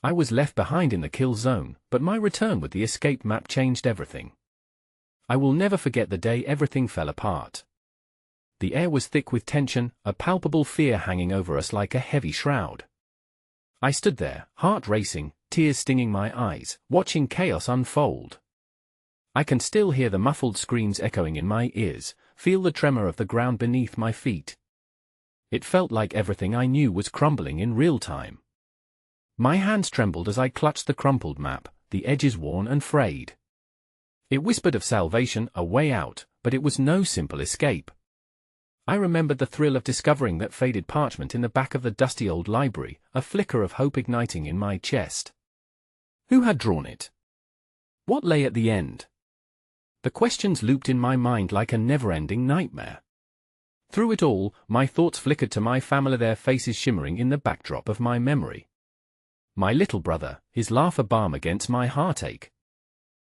I was left behind in the kill zone, but my return with the escape map changed everything. I will never forget the day everything fell apart. The air was thick with tension, a palpable fear hanging over us like a heavy shroud. I stood there, heart racing, tears stinging my eyes, watching chaos unfold. I can still hear the muffled screams echoing in my ears, feel the tremor of the ground beneath my feet. It felt like everything I knew was crumbling in real time. My hands trembled as I clutched the crumpled map, the edges worn and frayed. It whispered of salvation, a way out, but it was no simple escape. I remembered the thrill of discovering that faded parchment in the back of the dusty old library, a flicker of hope igniting in my chest. Who had drawn it? What lay at the end? The questions looped in my mind like a never-ending nightmare. Through it all, my thoughts flickered to my family, their faces shimmering in the backdrop of my memory. My little brother, his laughter balm against my heartache.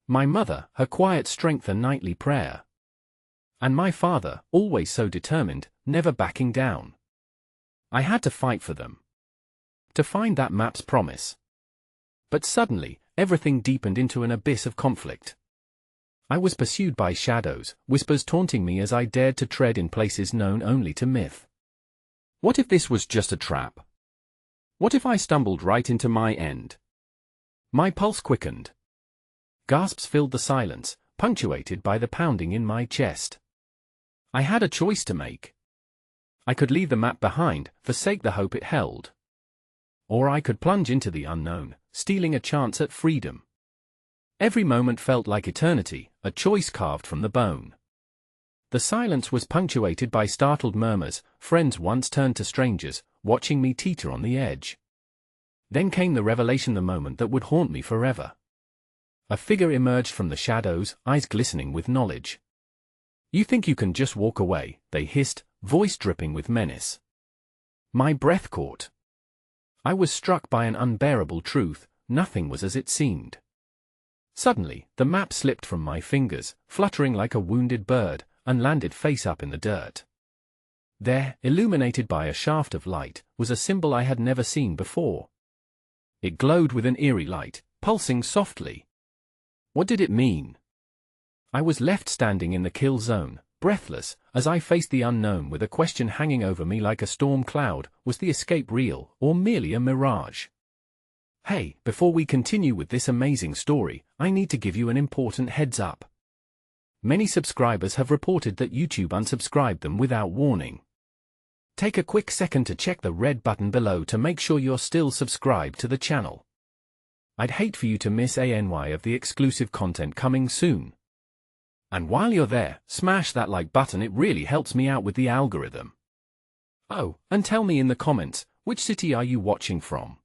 My mother, her quiet strength and nightly prayer. And my father, always so determined, never backing down. I had to fight for them. To find that map's promise. But suddenly, everything deepened into an abyss of conflict. I was pursued by shadows, whispers taunting me as I dared to tread in places known only to myth. What if this was just a trap? What if I stumbled right into my end? My pulse quickened. Gasps filled the silence, punctuated by the pounding in my chest. I had a choice to make. I could leave the map behind, forsake the hope it held. Or I could plunge into the unknown, stealing a chance at freedom. Every moment felt like eternity, a choice carved from the bone. The silence was punctuated by startled murmurs, friends once turned to strangers, watching me teeter on the edge. Then came the revelation, the moment that would haunt me forever. A figure emerged from the shadows, eyes glistening with knowledge. "You think you can just walk away," they hissed, voice dripping with menace. My breath caught. I was struck by an unbearable truth: nothing was as it seemed. Suddenly, the map slipped from my fingers, fluttering like a wounded bird, and landed face up in the dirt. There, illuminated by a shaft of light, was a symbol I had never seen before. It glowed with an eerie light, pulsing softly. What did it mean? I was left standing in the kill zone, breathless, as I faced the unknown with a question hanging over me like a storm cloud: was the escape real, or merely a mirage? Hey, before we continue with this amazing story, I need to give you an important heads up. Many subscribers have reported that YouTube unsubscribed them without warning. Take a quick second to check the red button below to make sure you're still subscribed to the channel. I'd hate for you to miss any of the exclusive content coming soon. And while you're there, smash that like button, it really helps me out with the algorithm. Oh, and tell me in the comments, which city are you watching from?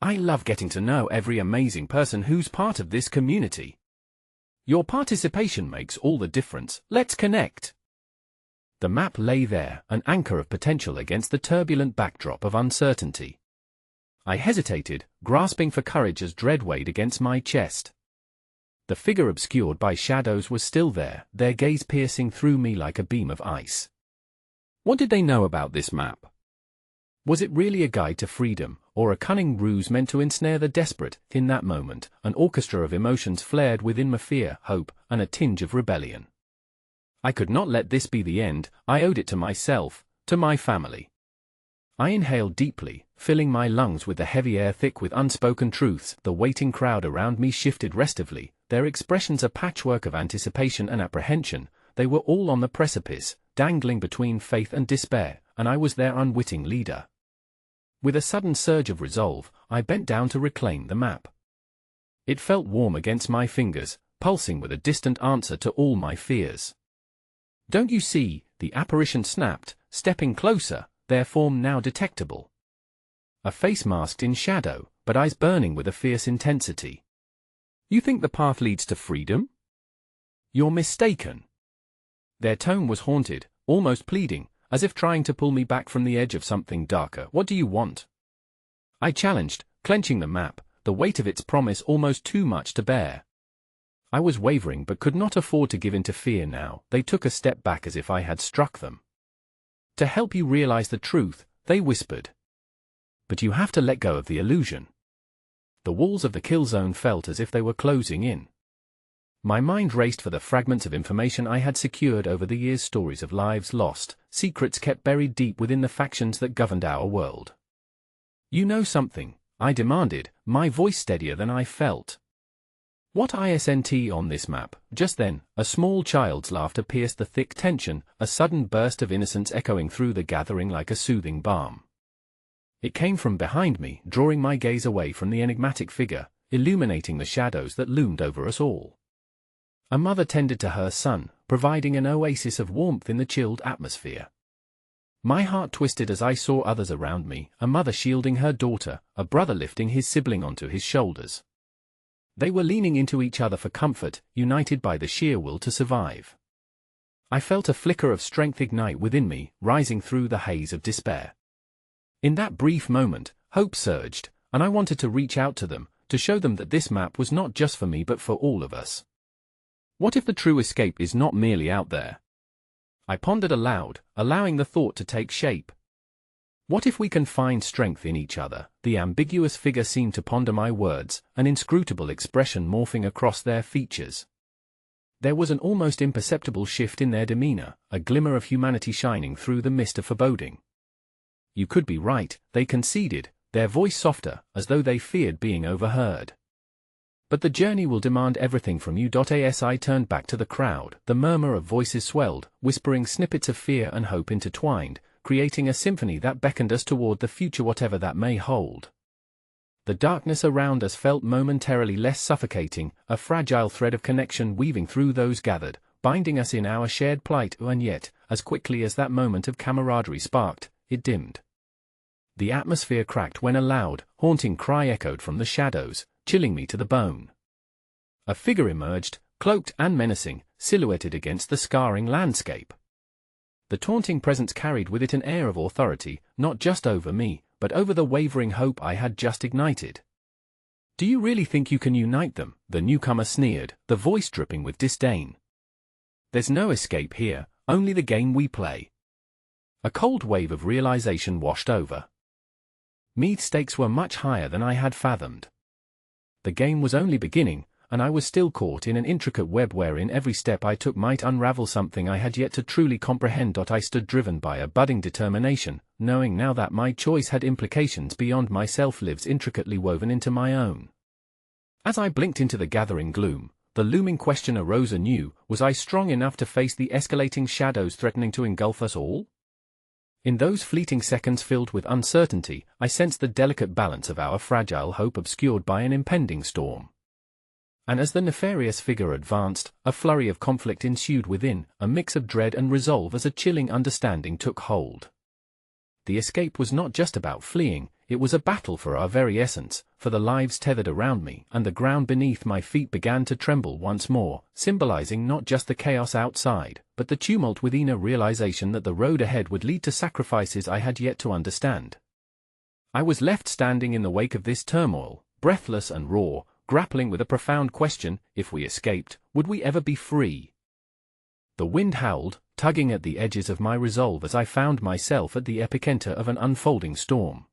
I love getting to know every amazing person who's part of this community. Your participation makes all the difference. Let's connect. The map lay there, an anchor of potential against the turbulent backdrop of uncertainty. I hesitated, grasping for courage as dread weighed against my chest. The figure obscured by shadows was still there, their gaze piercing through me like a beam of ice. What did they know about this map? Was it really a guide to freedom, or a cunning ruse meant to ensnare the desperate? In that moment, an orchestra of emotions flared within me: fear, hope, and a tinge of rebellion. I could not let this be the end. I owed it to myself, to my family. I inhaled deeply, filling my lungs with the heavy air thick with unspoken truths. The waiting crowd around me shifted restively, their expressions a patchwork of anticipation and apprehension. They were all on the precipice, dangling between faith and despair, and I was their unwitting leader. With a sudden surge of resolve, I bent down to reclaim the map. It felt warm against my fingers, pulsing with a distant answer to all my fears. "Don't you see?" the apparition snapped, stepping closer, their form now detectable. A face masked in shadow, but eyes burning with a fierce intensity. "You think the path leads to freedom? You're mistaken." Their tone was haunted, almost pleading, as if trying to pull me back from the edge of something darker. "What do you want?" I challenged, clenching the map, the weight of its promise almost too much to bear. I was wavering but could not afford to give in to fear now. They took a step back as if I had struck them. "To help you realize the truth," they whispered. "But you have to let go of the illusion. The walls of the kill zone felt as if they were closing in. My mind raced for the fragments of information I had secured over the years, stories of lives lost, secrets kept buried deep within the factions that governed our world. "You know something?" I demanded, my voice steadier than I felt. "What isn't on this map?" Just then, a small child's laughter pierced the thick tension, a sudden burst of innocence echoing through the gathering like a soothing balm. It came from behind me, drawing my gaze away from the enigmatic figure, illuminating the shadows that loomed over us all. A mother tended to her son, providing an oasis of warmth in the chilled atmosphere. My heart twisted as I saw others around me, a mother shielding her daughter, a brother lifting his sibling onto his shoulders. They were leaning into each other for comfort, united by the sheer will to survive. I felt a flicker of strength ignite within me, rising through the haze of despair. In that brief moment, hope surged, and I wanted to reach out to them, to show them that this map was not just for me but for all of us. What if the true escape is not merely out there? I pondered aloud, allowing the thought to take shape. What if we can find strength in each other? The ambiguous figure seemed to ponder my words, an inscrutable expression morphing across their features. There was an almost imperceptible shift in their demeanor, a glimmer of humanity shining through the mist of foreboding. "You could be right," they conceded, their voice softer, as though they feared being overheard. "But the journey will demand everything from you." As I turned back to the crowd, the murmur of voices swelled, whispering snippets of fear and hope intertwined, creating a symphony that beckoned us toward the future, whatever that may hold. The darkness around us felt momentarily less suffocating, a fragile thread of connection weaving through those gathered, binding us in our shared plight, and yet, as quickly as that moment of camaraderie sparked, it dimmed. The atmosphere cracked when a loud, haunting cry echoed from the shadows, chilling me to the bone. A figure emerged, cloaked and menacing, silhouetted against the scarring landscape. The taunting presence carried with it an air of authority, not just over me, but over the wavering hope I had just ignited. "Do you really think you can unite them?" the newcomer sneered, the voice dripping with disdain. "There's no escape here, only the game we play." A cold wave of realization washed over me. Stakes were much higher than I had fathomed. The game was only beginning, and I was still caught in an intricate web wherein every step I took might unravel something I had yet to truly comprehend. I stood driven by a budding determination, knowing now that my choice had implications beyond myself, lives intricately woven into my own. As I blinked into the gathering gloom, the looming question arose anew: was I strong enough to face the escalating shadows threatening to engulf us all? In those fleeting seconds filled with uncertainty, I sensed the delicate balance of our fragile hope obscured by an impending storm. And as the nefarious figure advanced, a flurry of conflict ensued within, a mix of dread and resolve as a chilling understanding took hold. The escape was not just about fleeing, it was a battle for our very essence, for the lives tethered around me, and the ground beneath my feet began to tremble once more, symbolizing not just the chaos outside, but the tumult within, a realization that the road ahead would lead to sacrifices I had yet to understand. I was left standing in the wake of this turmoil, breathless and raw, grappling with a profound question: if we escaped, would we ever be free? The wind howled, tugging at the edges of my resolve as I found myself at the epicenter of an unfolding storm.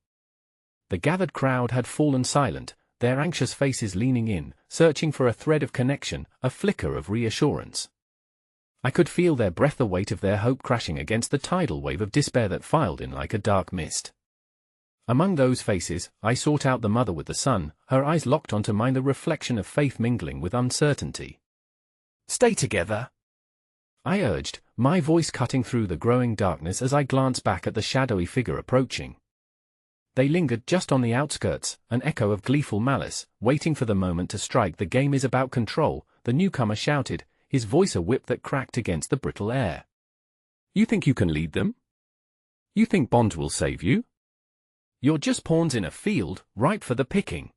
The gathered crowd had fallen silent, their anxious faces leaning in, searching for a thread of connection, a flicker of reassurance. I could feel their breath, the weight of their hope crashing against the tidal wave of despair that filed in like a dark mist. Among those faces, I sought out the mother with the son, her eyes locked onto mine, the reflection of faith mingling with uncertainty. "Stay together," I urged, my voice cutting through the growing darkness as I glanced back at the shadowy figure approaching. They lingered just on the outskirts, an echo of gleeful malice, waiting for the moment to strike. "The game is about control," the newcomer shouted, his voice a whip that cracked against the brittle air. "You think you can lead them? You think bonds will save you? You're just pawns in a field, ripe for the picking."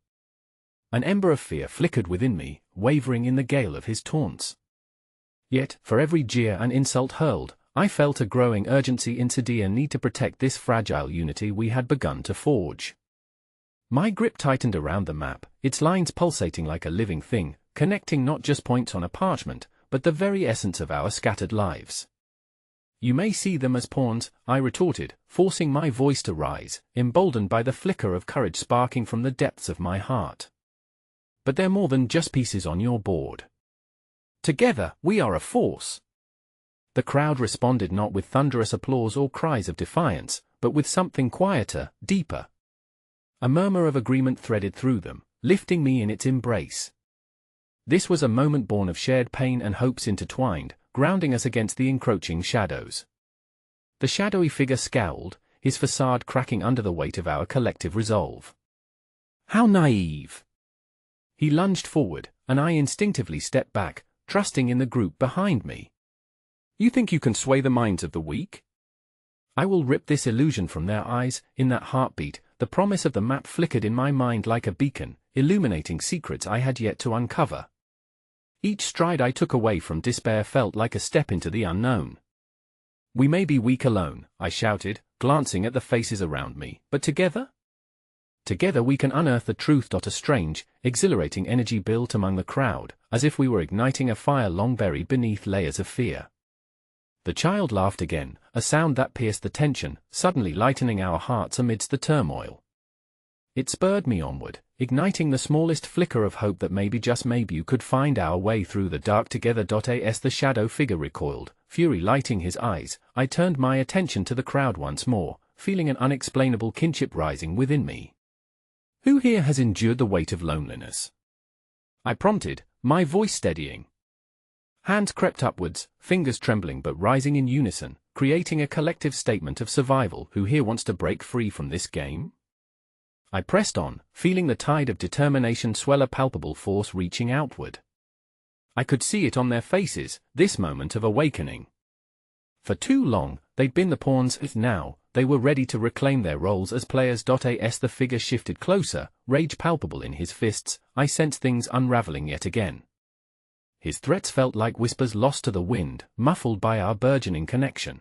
An ember of fear flickered within me, wavering in the gale of his taunts. Yet, for every jeer and insult hurled, I felt a growing urgency in a need to protect this fragile unity we had begun to forge. My grip tightened around the map, its lines pulsating like a living thing, connecting not just points on a parchment, but the very essence of our scattered lives. "You may see them as pawns," I retorted, forcing my voice to rise, emboldened by the flicker of courage sparking from the depths of my heart. but they're more than just pieces on your board. Together, we are a force. The crowd responded not with thunderous applause or cries of defiance, but with something quieter, deeper. A murmur of agreement threaded through them, lifting me in its embrace. This was a moment born of shared pain and hopes intertwined, grounding us against the encroaching shadows. The shadowy figure scowled, his facade cracking under the weight of our collective resolve. How naive! He lunged forward, and I instinctively stepped back, trusting in the group behind me. You think you can sway the minds of the weak? I will rip this illusion from their eyes. In that heartbeat, the promise of the map flickered in my mind like a beacon, illuminating secrets I had yet to uncover. Each stride I took away from despair felt like a step into the unknown. We may be weak alone, I shouted, glancing at the faces around me, but together? Together we can unearth the truth. A strange, exhilarating energy built among the crowd, as if we were igniting a fire long buried beneath layers of fear. The child laughed again, a sound that pierced the tension, suddenly lightening our hearts amidst the turmoil. It spurred me onward, igniting the smallest flicker of hope that maybe, just maybe, you could find our way through the dark together. As the shadow figure recoiled, fury lighting his eyes, I turned my attention to the crowd once more, feeling an unexplainable kinship rising within me. Who here has endured the weight of loneliness? I prompted, my voice steadying. Hands crept upwards, fingers trembling but rising in unison, creating a collective statement of survival. Who here wants to break free from this game? I pressed on, feeling the tide of determination swell, a palpable force reaching outward. I could see it on their faces, this moment of awakening. For too long, they'd been the pawns, now, they were ready to reclaim their roles as players. As the figure shifted closer, rage palpable in his fists, I sensed things unraveling yet again. His threats felt like whispers lost to the wind, muffled by our burgeoning connection.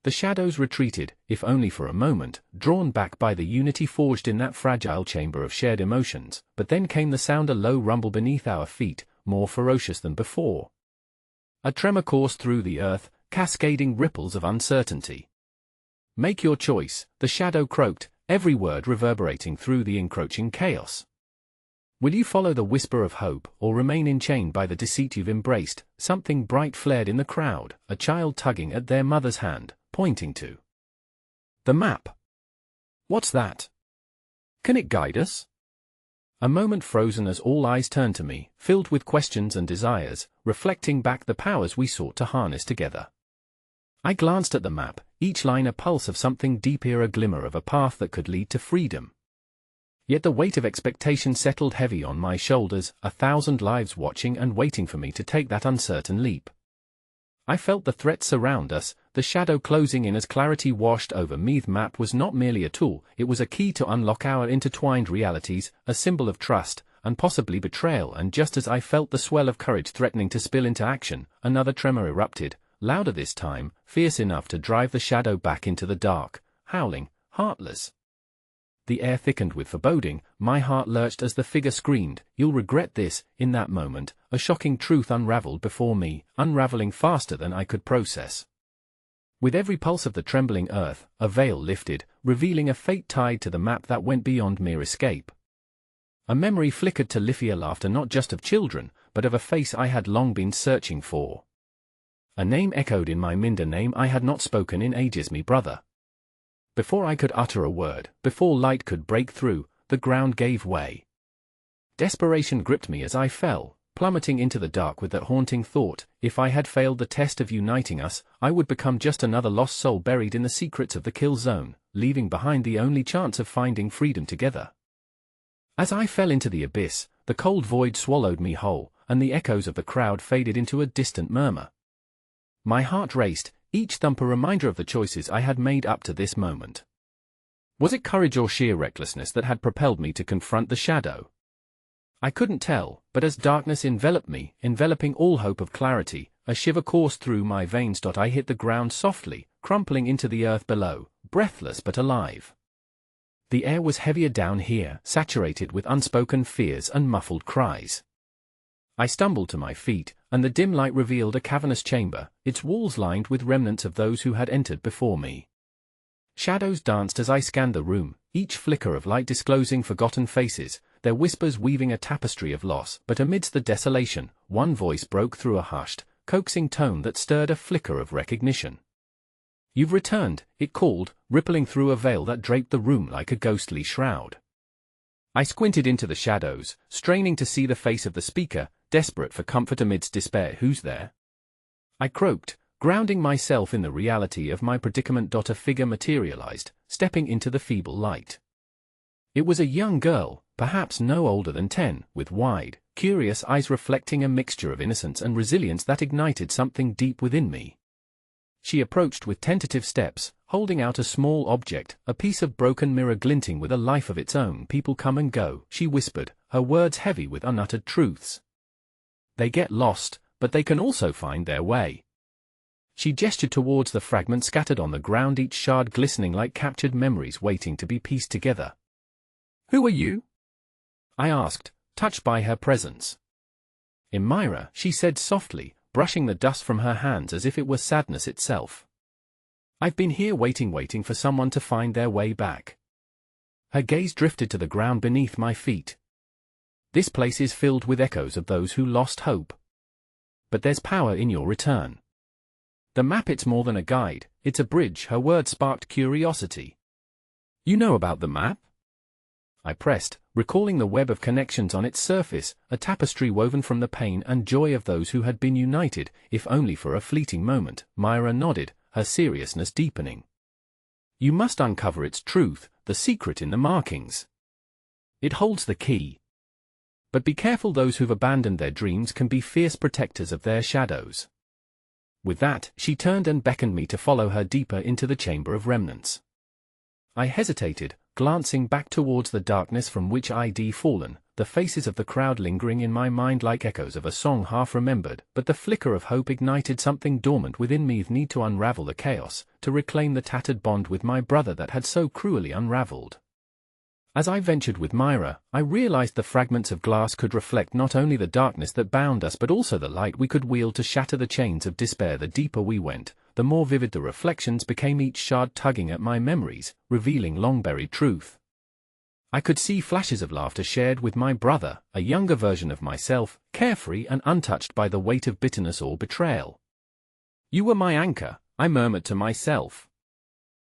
The shadows retreated, if only for a moment, drawn back by the unity forged in that fragile chamber of shared emotions, but then came the sound, a low rumble beneath our feet, more ferocious than before. A tremor coursed through the earth, cascading ripples of uncertainty. Make your choice, the shadow croaked, every word reverberating through the encroaching chaos. Will you follow the whisper of hope, or remain enchained by the deceit you've embraced? Something bright flared in the crowd, a child tugging at their mother's hand, pointing to the map. What's that? Can it guide us? A moment frozen as all eyes turned to me, filled with questions and desires, reflecting back the powers we sought to harness together. I glanced at the map, each line a pulse of something deeper, a glimmer of a path that could lead to freedom. Yet the weight of expectation settled heavy on my shoulders, 1,000 lives watching and waiting for me to take that uncertain leap. I felt the threat surround us, the shadow closing in as clarity washed over me. The map was not merely a tool, it was a key to unlock our intertwined realities, a symbol of trust, and possibly betrayal. And just as I felt the swell of courage threatening to spill into action, another tremor erupted, louder this time, fierce enough to drive the shadow back into the dark, howling, heartless. The air thickened with foreboding, my heart lurched as the figure screamed, "You'll regret this." In that moment, a shocking truth unraveled before me, unraveling faster than I could process. With every pulse of the trembling earth, a veil lifted, revealing a fate tied to the map that went beyond mere escape. A memory flickered to Liffia, laughter not just of children, but of a face I had long been searching for. A name echoed in my mind, a name I had not spoken in ages, me brother. Before I could utter a word, before light could break through, the ground gave way. Desperation gripped me as I fell, plummeting into the dark with that haunting thought: if I had failed the test of uniting us, I would become just another lost soul buried in the secrets of the kill zone, leaving behind the only chance of finding freedom together. As I fell into the abyss, the cold void swallowed me whole, and the echoes of the crowd faded into a distant murmur. My heart raced, each thump a reminder of the choices I had made up to this moment. Was it courage or sheer recklessness that had propelled me to confront the shadow? I couldn't tell, but as darkness enveloped me, enveloping all hope of clarity, a shiver coursed through my veins. I hit the ground softly, crumpling into the earth below, breathless but alive. The air was heavier down here, saturated with unspoken fears and muffled cries. I stumbled to my feet, and the dim light revealed a cavernous chamber, its walls lined with remnants of those who had entered before me. Shadows danced as I scanned the room, each flicker of light disclosing forgotten faces, their whispers weaving a tapestry of loss. But amidst the desolation, one voice broke through a hushed, coaxing tone that stirred a flicker of recognition. "You've returned," it called, rippling through a veil that draped the room like a ghostly shroud. I squinted into the shadows, straining to see the face of the speaker, desperate for comfort amidst despair. "Who's there?" I croaked, grounding myself in the reality of my predicament. A figure materialized, stepping into the feeble light. It was a young girl, perhaps no older than 10, with wide, curious eyes reflecting a mixture of innocence and resilience that ignited something deep within me. She approached with tentative steps, holding out a small object, a piece of broken mirror glinting with a life of its own. "People come and go," she whispered, her words heavy with unuttered truths. "They get lost, but they can also find their way." She gestured towards the fragments scattered on the ground, each shard glistening like captured memories waiting to be pieced together. "Who are you?" I asked, touched by her presence. "Myra," she said softly, brushing the dust from her hands as if it were sadness itself. "I've been here waiting for someone to find their way back." Her gaze drifted to the ground beneath my feet. "This place is filled with echoes of those who lost hope. But there's power in your return. The map, it's more than a guide, it's a bridge." Her words sparked curiosity. "You know about the map?" I pressed, recalling the web of connections on its surface, a tapestry woven from the pain and joy of those who had been united, if only for a fleeting moment. Myra nodded, her seriousness deepening. "You must uncover its truth, the secret in the markings. It holds the key. But be careful, those who've abandoned their dreams can be fierce protectors of their shadows." With that, she turned and beckoned me to follow her deeper into the chamber of remnants. I hesitated, glancing back towards the darkness from which I'd fallen, the faces of the crowd lingering in my mind like echoes of a song half remembered. But the flicker of hope ignited something dormant within me, the need to unravel the chaos, to reclaim the tattered bond with my brother that had so cruelly unraveled. As I ventured with Myra, I realized the fragments of glass could reflect not only the darkness that bound us but also the light we could wield to shatter the chains of despair. The deeper we went, the more vivid the reflections became, each shard tugging at my memories, revealing long-buried truth. I could see flashes of laughter shared with my brother, a younger version of myself, carefree and untouched by the weight of bitterness or betrayal. "You were my anchor," I murmured to myself.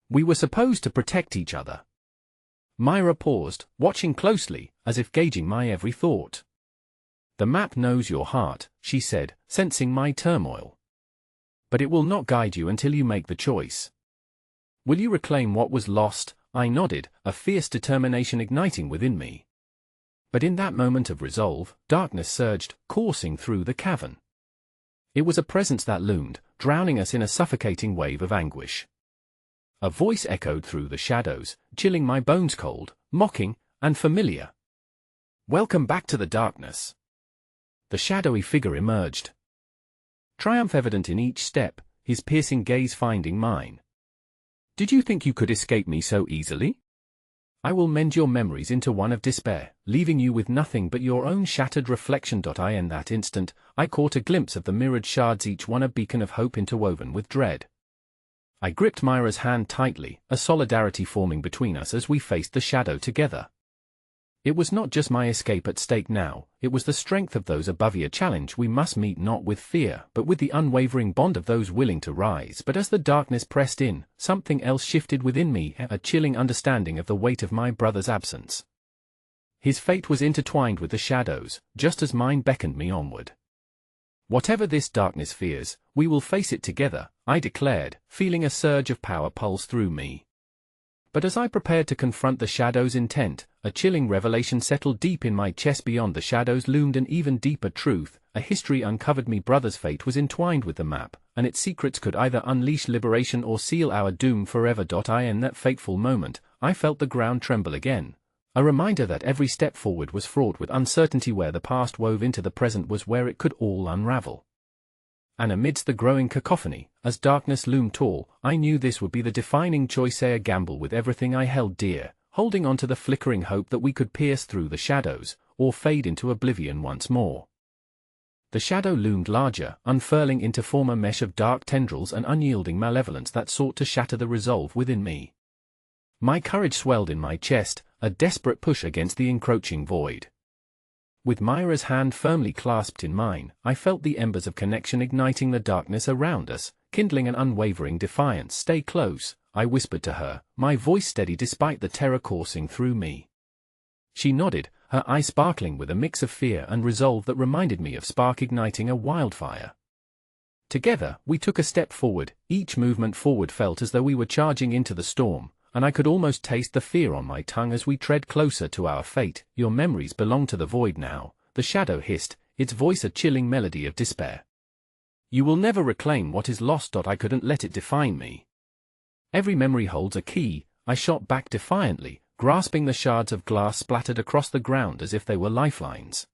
"We were supposed to protect each other." Myra paused, watching closely, as if gauging my every thought. "The map knows your heart," she said, sensing my turmoil. "But it will not guide you until you make the choice. Will you reclaim what was lost?" I nodded, a fierce determination igniting within me. But in that moment of resolve, darkness surged, coursing through the cavern. It was a presence that loomed, drowning us in a suffocating wave of anguish. A voice echoed through the shadows, chilling my bones cold, mocking, and familiar. "Welcome back to the darkness." The shadowy figure emerged. Triumph evident in each step, his piercing gaze finding mine. "Did you think you could escape me so easily? I will mend your memories into one of despair, leaving you with nothing but your own shattered reflection." In that instant, I caught a glimpse of the mirrored shards, each one a beacon of hope interwoven with dread. I gripped Myra's hand tightly, a solidarity forming between us as we faced the shadow together. It was not just my escape at stake now, it was the strength of those above, a challenge we must meet not with fear, but with the unwavering bond of those willing to rise. But as the darkness pressed in, something else shifted within me, a chilling understanding of the weight of my brother's absence. His fate was intertwined with the shadows, just as mine beckoned me onward. "Whatever this darkness fears, we will face it together," I declared, feeling a surge of power pulse through me. But as I prepared to confront the shadow's intent, a chilling revelation settled deep in my chest. Beyond the shadows loomed an even deeper truth, a history uncovered. My brother's fate was entwined with the map, and its secrets could either unleash liberation or seal our doom forever. In that fateful moment, I felt the ground tremble again. A reminder that every step forward was fraught with uncertainty. Where the past wove into the present was where it could all unravel. And amidst the growing cacophony, as darkness loomed tall, I knew this would be the defining choice: a gamble with everything I held dear, holding on to the flickering hope that we could pierce through the shadows, or fade into oblivion once more. The shadow loomed larger, unfurling into form, a mesh of dark tendrils and unyielding malevolence that sought to shatter the resolve within me. My courage swelled in my chest, a desperate push against the encroaching void. With Myra's hand firmly clasped in mine, I felt the embers of connection igniting the darkness around us, kindling an unwavering defiance. "Stay close," I whispered to her, my voice steady despite the terror coursing through me. She nodded, her eyes sparkling with a mix of fear and resolve that reminded me of spark igniting a wildfire. Together, we took a step forward. Each movement forward felt as though we were charging into the storm, and I could almost taste the fear on my tongue as we tread closer to our fate. "Your memories belong to the void now," the shadow hissed, its voice a chilling melody of despair. "You will never reclaim what is lost. I couldn't let it define me." "Every memory holds a key," I shot back defiantly, grasping the shards of glass splattered across the ground as if they were lifelines.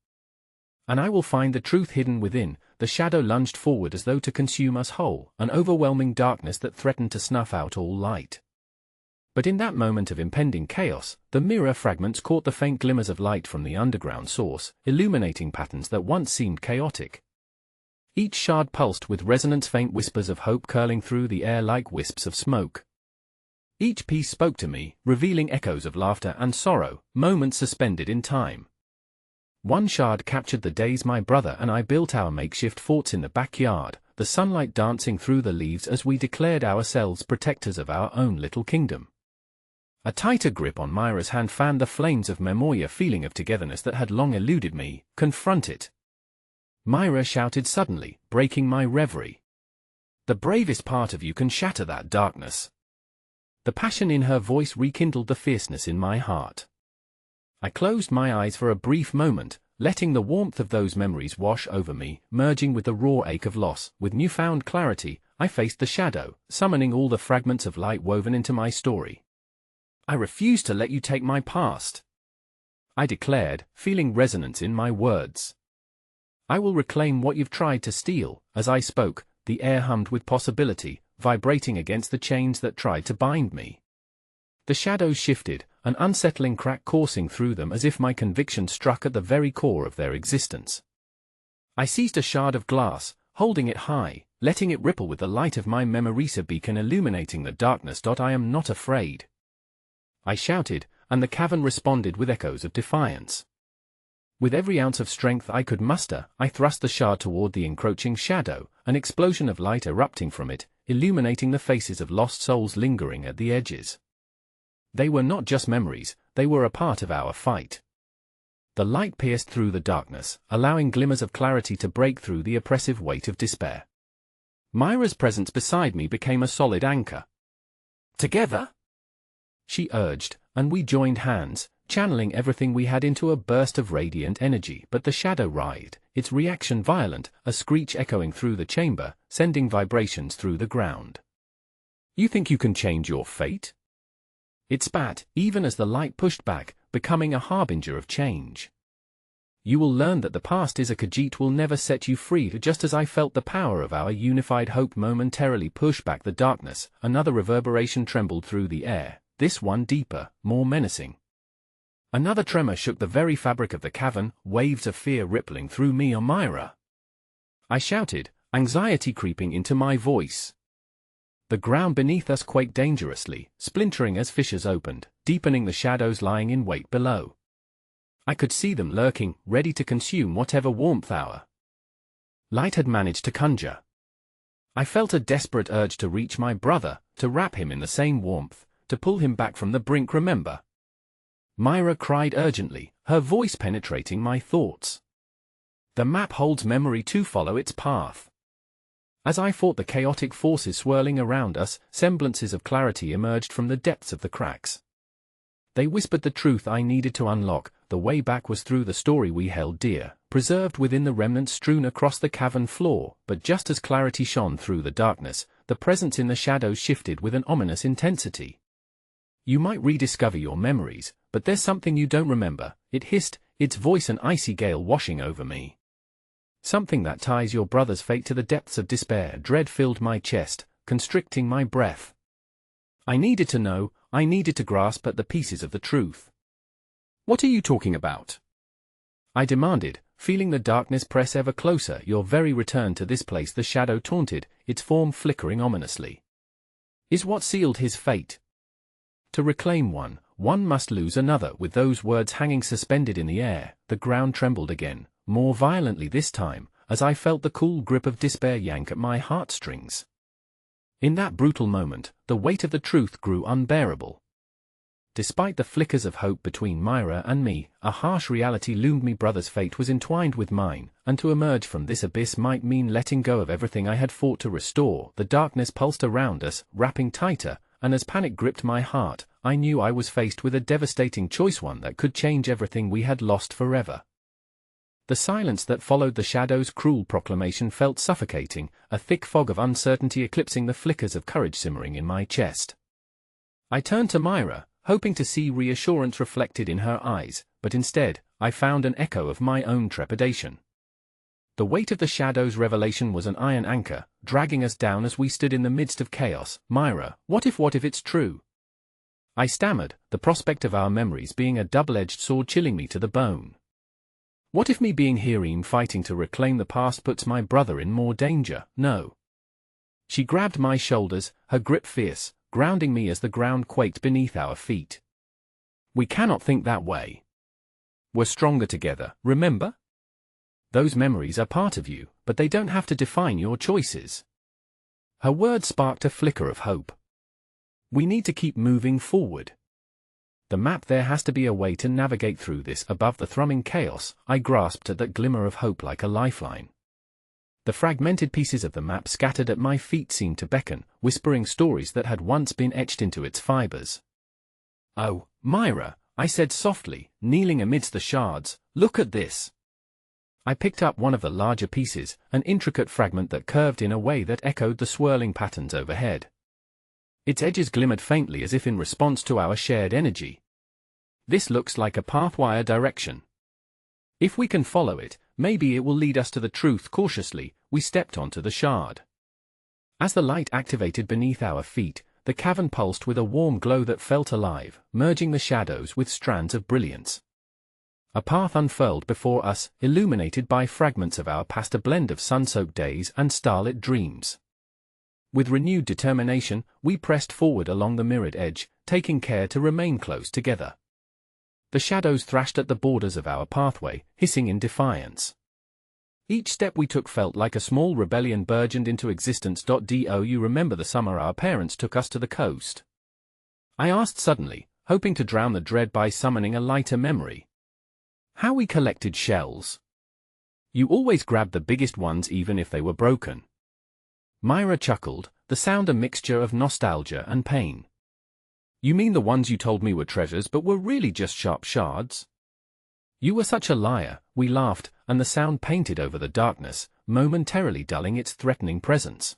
"And I will find the truth hidden within." The shadow lunged forward as though to consume us whole, an overwhelming darkness that threatened to snuff out all light. But in that moment of impending chaos, the mirror fragments caught the faint glimmers of light from the underground source, illuminating patterns that once seemed chaotic. Each shard pulsed with resonance, faint whispers of hope curling through the air like wisps of smoke. Each piece spoke to me, revealing echoes of laughter and sorrow, moments suspended in time. One shard captured the days my brother and I built our makeshift forts in the backyard, the sunlight dancing through the leaves as we declared ourselves protectors of our own little kingdom. A tighter grip on Myra's hand fanned the flames of memory, a feeling of togetherness that had long eluded me. "Confront it!" Myra shouted suddenly, breaking my reverie. "The bravest part of you can shatter that darkness." The passion in her voice rekindled the fierceness in my heart. I closed my eyes for a brief moment, letting the warmth of those memories wash over me, merging with the raw ache of loss. With newfound clarity, I faced the shadow, summoning all the fragments of light woven into my story. "I refuse to let you take my past," I declared, feeling resonance in my words. "I will reclaim what you've tried to steal." As I spoke, the air hummed with possibility, vibrating against the chains that tried to bind me. The shadows shifted, an unsettling crack coursing through them as if my conviction struck at the very core of their existence. I seized a shard of glass, holding it high, letting it ripple with the light of my Memorisa beacon illuminating the darkness. "I am not afraid," I shouted, and the cavern responded with echoes of defiance. With every ounce of strength I could muster, I thrust the shard toward the encroaching shadow, an explosion of light erupting from it, illuminating the faces of lost souls lingering at the edges. They were not just memories, they were a part of our fight. The light pierced through the darkness, allowing glimmers of clarity to break through the oppressive weight of despair. Myra's presence beside me became a solid anchor. "Together?" she urged, and we joined hands, channeling everything we had into a burst of radiant energy. But the shadow writhed, its reaction violent, a screech echoing through the chamber, sending vibrations through the ground. "You think you can change your fate?" it spat, even as the light pushed back, becoming a harbinger of change. "You will learn that the past is a Khajiit will never set you free." Just as I felt the power of our unified hope momentarily push back the darkness, another reverberation trembled through the air, this one deeper, more menacing. Another tremor shook the very fabric of the cavern, waves of fear rippling through me. "Oh, Myra!" I shouted, anxiety creeping into my voice. The ground beneath us quaked dangerously, splintering as fissures opened, deepening the shadows lying in wait below. I could see them lurking, ready to consume whatever warmth our light had managed to conjure. I felt a desperate urge to reach my brother, to wrap him in the same warmth, to pull him back from the brink. "Remember!" Myra cried urgently, her voice penetrating my thoughts. "The map holds memory to follow its path." As I fought the chaotic forces swirling around us, semblances of clarity emerged from the depths of the cracks. They whispered the truth I needed to unlock. The way back was through the story we held dear, preserved within the remnants strewn across the cavern floor. But just as clarity shone through the darkness, the presence in the shadows shifted with an ominous intensity. "You might rediscover your memories, but there's something you don't remember," it hissed, its voice an icy gale washing over me. "Something that ties your brother's fate to the depths of despair." Dread filled my chest, constricting my breath. I needed to know, I needed to grasp at the pieces of the truth. "What are you talking about?" I demanded, feeling the darkness press ever closer. "Your very return to this place," the shadow taunted, its form flickering ominously, "is what sealed his fate." To reclaim one, one must lose another. With those words hanging suspended in the air, the ground trembled again, more violently this time, as I felt the cool grip of despair yank at my heartstrings. In that brutal moment, the weight of the truth grew unbearable. Despite the flickers of hope between Myra and me, a harsh reality loomed. My brother's fate was entwined with mine, and to emerge from this abyss might mean letting go of everything I had fought to restore. The darkness pulsed around us, wrapping tighter, and as panic gripped my heart, I knew I was faced with a devastating choice, one that could change everything we had lost forever. The silence that followed the shadow's cruel proclamation felt suffocating, a thick fog of uncertainty eclipsing the flickers of courage simmering in my chest. I turned to Myra, hoping to see reassurance reflected in her eyes, but instead, I found an echo of my own trepidation. The weight of the shadow's revelation was an iron anchor, dragging us down as we stood in the midst of chaos. Myra, what if it's true? I stammered, the prospect of our memories being a double-edged sword chilling me to the bone. What if me being here fighting to reclaim the past puts my brother in more danger? No. She grabbed my shoulders, her grip fierce, grounding me as the ground quaked beneath our feet. We cannot think that way. We're stronger together, remember? Those memories are part of you, but they don't have to define your choices. Her words sparked a flicker of hope. We need to keep moving forward. The map, there has to be a way to navigate through this. Above the thrumming chaos, I grasped at that glimmer of hope like a lifeline. The fragmented pieces of the map scattered at my feet seemed to beckon, whispering stories that had once been etched into its fibers. "Oh, Myra," I said softly, kneeling amidst the shards, "look at this." I picked up one of the larger pieces, an intricate fragment that curved in a way that echoed the swirling patterns overhead. Its edges glimmered faintly as if in response to our shared energy. "This looks like a pathwire direction. If we can follow it, maybe it will lead us to the truth." Cautiously, we stepped onto the shard. As the light activated beneath our feet, the cavern pulsed with a warm glow that felt alive, merging the shadows with strands of brilliance. A path unfurled before us, illuminated by fragments of our past, a blend of sun-soaked days and starlit dreams. With renewed determination, we pressed forward along the mirrored edge, taking care to remain close together. The shadows thrashed at the borders of our pathway, hissing in defiance. Each step we took felt like a small rebellion burgeoned into existence. Do you remember the summer our parents took us to the coast? I asked suddenly, hoping to drown the dread by summoning a lighter memory. How we collected shells. You always grabbed the biggest ones even if they were broken. Myra chuckled, the sound a mixture of nostalgia and pain. You mean the ones you told me were treasures but were really just sharp shards? You were such a liar, we laughed, and the sound painted over the darkness, momentarily dulling its threatening presence.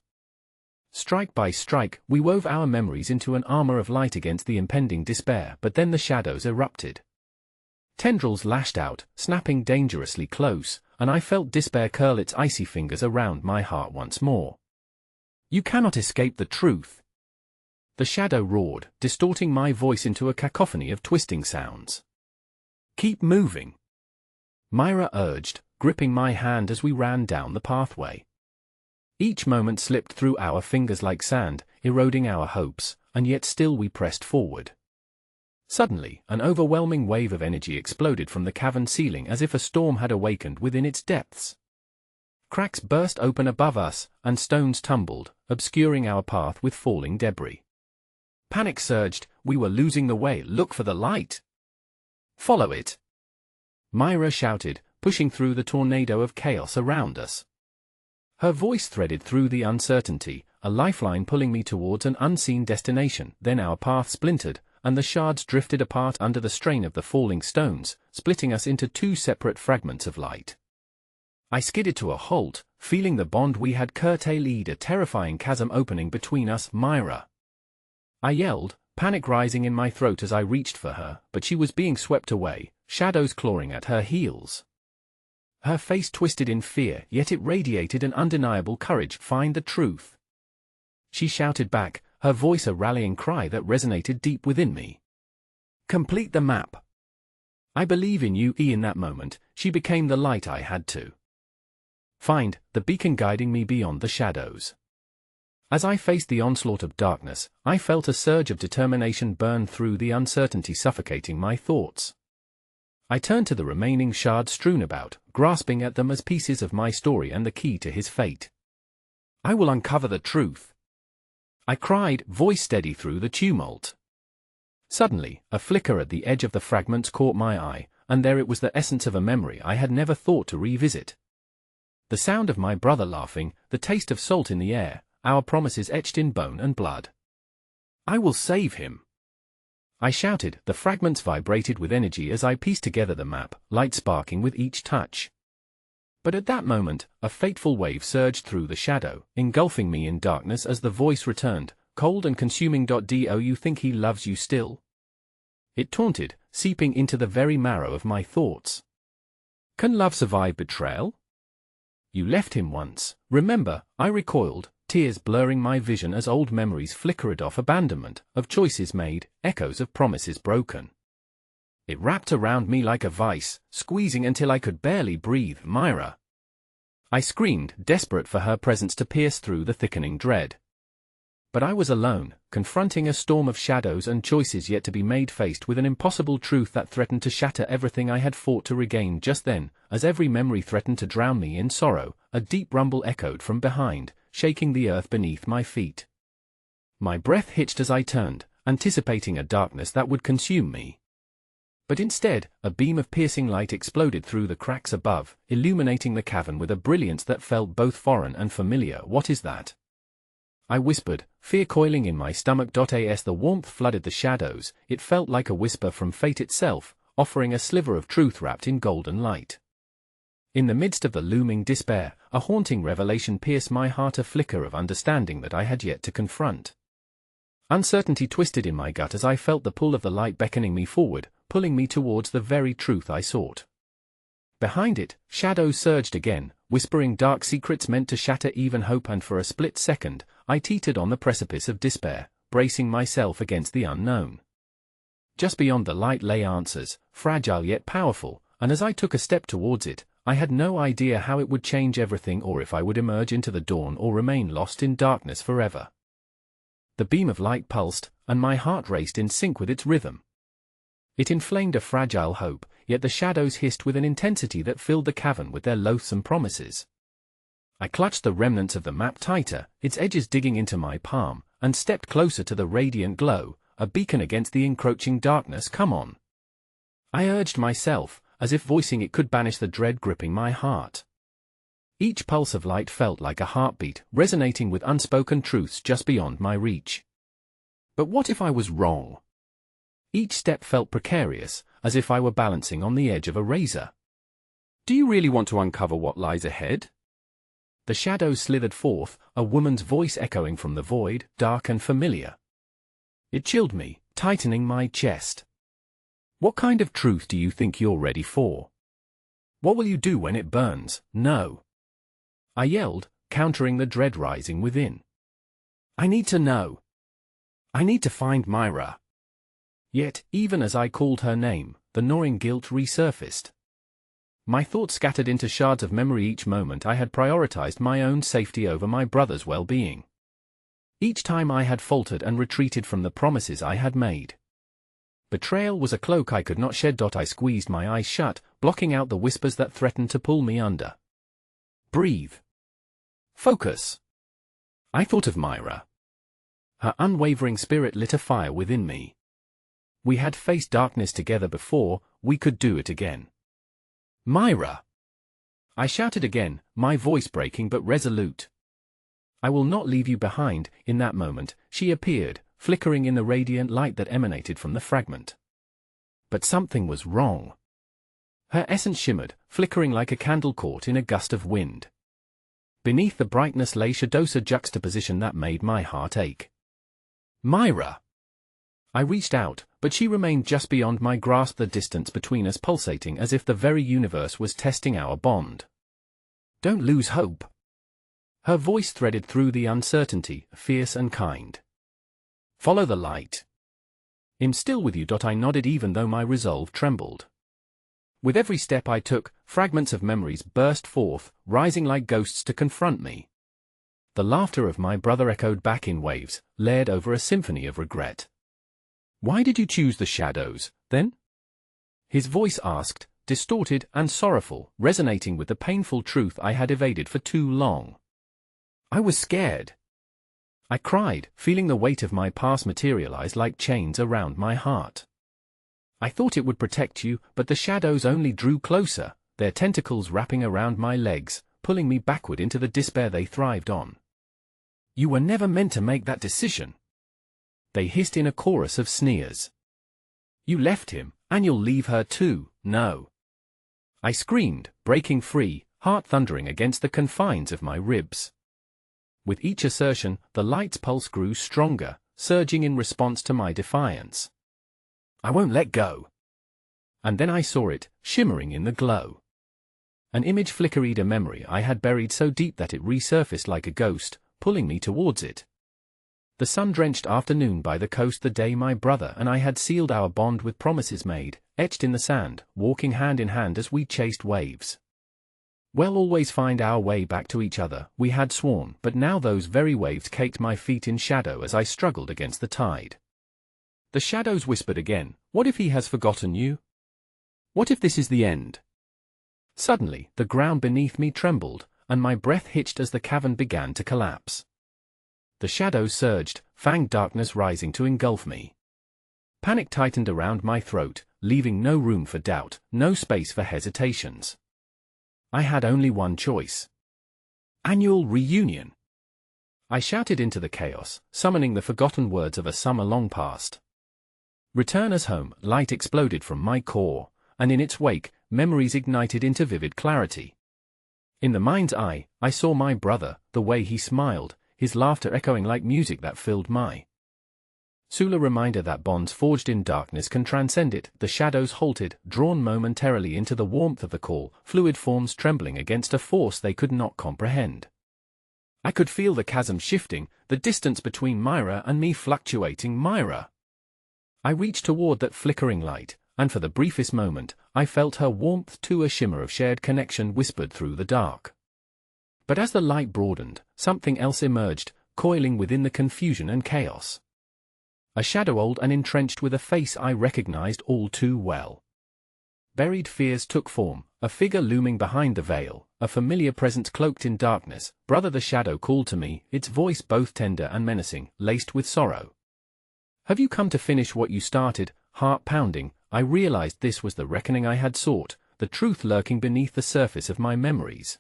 Strike by strike, we wove our memories into an armor of light against the impending despair, but then the shadows erupted. Tendrils lashed out, snapping dangerously close, and I felt despair curl its icy fingers around my heart once more. You cannot escape the truth. The shadow roared, distorting my voice into a cacophony of twisting sounds. Keep moving. Myra urged, gripping my hand as we ran down the pathway. Each moment slipped through our fingers like sand, eroding our hopes, and yet still we pressed forward. Suddenly, an overwhelming wave of energy exploded from the cavern ceiling as if a storm had awakened within its depths. Cracks burst open above us, and stones tumbled, obscuring our path with falling debris. Panic surged, we were losing the way. Look for the light. Follow it. Myra shouted, pushing through the tornado of chaos around us. Her voice threaded through the uncertainty, a lifeline pulling me towards an unseen destination. Then our path splintered, and the shards drifted apart under the strain of the falling stones, splitting us into two separate fragments of light. I skidded to a halt, feeling the bond we had curtailed, a terrifying chasm opening between us. Myra! I yelled, panic rising in my throat as I reached for her, but she was being swept away, shadows clawing at her heels. Her face twisted in fear, yet it radiated an undeniable courage. Find the truth. She shouted back, her voice a rallying cry that resonated deep within me. Complete the map. I believe in you. In that moment, she became the light I had to find, the beacon guiding me beyond the shadows. As I faced the onslaught of darkness, I felt a surge of determination burn through the uncertainty suffocating my thoughts. I turned to the remaining shards strewn about, grasping at them as pieces of my story and the key to his fate. I will uncover the truth, I cried, voice steady through the tumult. Suddenly, a flicker at the edge of the fragments caught my eye, and there it was, the essence of a memory I had never thought to revisit. The sound of my brother laughing, the taste of salt in the air, our promises etched in bone and blood. I will save him, I shouted. The fragments vibrated with energy as I pieced together the map, light sparking with each touch. But at that moment, a fateful wave surged through the shadow, engulfing me in darkness as the voice returned, cold and consuming. Do you think he loves you still? It taunted, seeping into the very marrow of my thoughts. Can love survive betrayal? You left him once, remember, I recoiled, tears blurring my vision as old memories flickered off. Abandonment, of choices made, echoes of promises broken. It wrapped around me like a vice, squeezing until I could barely breathe. Myra! I screamed, desperate for her presence to pierce through the thickening dread. But I was alone, confronting a storm of shadows and choices yet to be made, faced with an impossible truth that threatened to shatter everything I had fought to regain. Just then, as every memory threatened to drown me in sorrow, a deep rumble echoed from behind, shaking the earth beneath my feet. My breath hitched as I turned, anticipating a darkness that would consume me. But instead, a beam of piercing light exploded through the cracks above, illuminating the cavern with a brilliance that felt both foreign and familiar. What is that? I whispered, fear coiling in my stomach. As the warmth flooded the shadows, it felt like a whisper from fate itself, offering a sliver of truth wrapped in golden light. In the midst of the looming despair, a haunting revelation pierced my heart, a flicker of understanding that I had yet to confront. Uncertainty twisted in my gut as I felt the pull of the light beckoning me forward, pulling me towards the very truth I sought. Behind it, shadows surged again, whispering dark secrets meant to shatter even hope, and for a split second, I teetered on the precipice of despair, bracing myself against the unknown. Just beyond the light lay answers, fragile yet powerful, and as I took a step towards it, I had no idea how it would change everything, or if I would emerge into the dawn or remain lost in darkness forever. The beam of light pulsed, and my heart raced in sync with its rhythm. It inflamed a fragile hope, yet the shadows hissed with an intensity that filled the cavern with their loathsome promises. I clutched the remnants of the map tighter, its edges digging into my palm, and stepped closer to the radiant glow, a beacon against the encroaching darkness. Come on, I urged myself, as if voicing it could banish the dread gripping my heart. Each pulse of light felt like a heartbeat, resonating with unspoken truths just beyond my reach. But what if I was wrong? Each step felt precarious, as if I were balancing on the edge of a razor. Do you really want to uncover what lies ahead? The shadows slithered forth, a woman's voice echoing from the void, dark and familiar. It chilled me, tightening my chest. What kind of truth do you think you're ready for? What will you do when it burns? No, I yelled, countering the dread rising within. I need to know. I need to find Myra. Yet, even as I called her name, the gnawing guilt resurfaced. My thoughts scattered into shards of memory. Each moment I had prioritized my own safety over my brother's well-being. Each time I had faltered and retreated from the promises I had made. Betrayal was a cloak I could not shed. I squeezed my eyes shut, blocking out the whispers that threatened to pull me under. Breathe. Focus. I thought of Myra. Her unwavering spirit lit a fire within me. We had faced darkness together before, we could do it again. Myra! I shouted again, my voice breaking but resolute. I will not leave you behind. In that moment, she appeared, flickering in the radiant light that emanated from the fragment. But something was wrong. Her essence shimmered, flickering like a candle caught in a gust of wind. Beneath the brightness lay shadows, a juxtaposition that made my heart ache. Myra! I reached out, but she remained just beyond my grasp, the distance between us pulsating as if the very universe was testing our bond. Don't lose hope. Her voice threaded through the uncertainty, fierce and kind. Follow the light. I'm still with you. I nodded, even though my resolve trembled. With every step I took, fragments of memories burst forth, rising like ghosts to confront me. The laughter of my brother echoed back in waves, layered over a symphony of regret. "Why did you choose the shadows, then?" his voice asked, distorted and sorrowful, resonating with the painful truth I had evaded for too long. "I was scared," I cried, feeling the weight of my past materialize like chains around my heart. "I thought it would protect you, but the shadows only drew closer, their tentacles wrapping around my legs, pulling me backward into the despair they thrived on." "You were never meant to make that decision," they hissed in a chorus of sneers. "You left him, and you'll leave her too, no," I screamed, breaking free, heart thundering against the confines of my ribs. With each assertion, the light's pulse grew stronger, surging in response to my defiance. "I won't let go." And then I saw it, shimmering in the glow. An image flickered, a memory I had buried so deep that it resurfaced like a ghost, pulling me towards it. The sun-drenched afternoon by the coast, the day my brother and I had sealed our bond with promises made, etched in the sand, walking hand in hand as we chased waves. We'll always find our way back to each other, we had sworn, but now those very waves caked my feet in shadow as I struggled against the tide. The shadows whispered again, "What if he has forgotten you? What if this is the end?" Suddenly, the ground beneath me trembled, and my breath hitched as the cavern began to collapse. The shadows surged, fanged darkness rising to engulf me. Panic tightened around my throat, leaving no room for doubt, no space for hesitations. I had only one choice. "Annual reunion!" I shouted into the chaos, summoning the forgotten words of a summer long past. "Return us home," light exploded from my core, and in its wake, memories ignited into vivid clarity. In the mind's eye, I saw my brother, the way he smiled, his laughter echoing like music that filled my soul, a reminder that bonds forged in darkness can transcend it. The shadows halted, drawn momentarily into the warmth of the call, fluid forms trembling against a force they could not comprehend. I could feel the chasm shifting, the distance between Myra and me fluctuating. Myra! I reached toward that flickering light, and for the briefest moment, I felt her warmth too, a shimmer of shared connection whispered through the dark. But as the light broadened, something else emerged, coiling within the confusion and chaos. A shadow old and entrenched with a face I recognized all too well. Buried fears took form, a figure looming behind the veil, a familiar presence cloaked in darkness. "Brother," the shadow called to me, its voice both tender and menacing, laced with sorrow. "Have you come to finish what you started?" Heart pounding, I realized this was the reckoning I had sought, the truth lurking beneath the surface of my memories.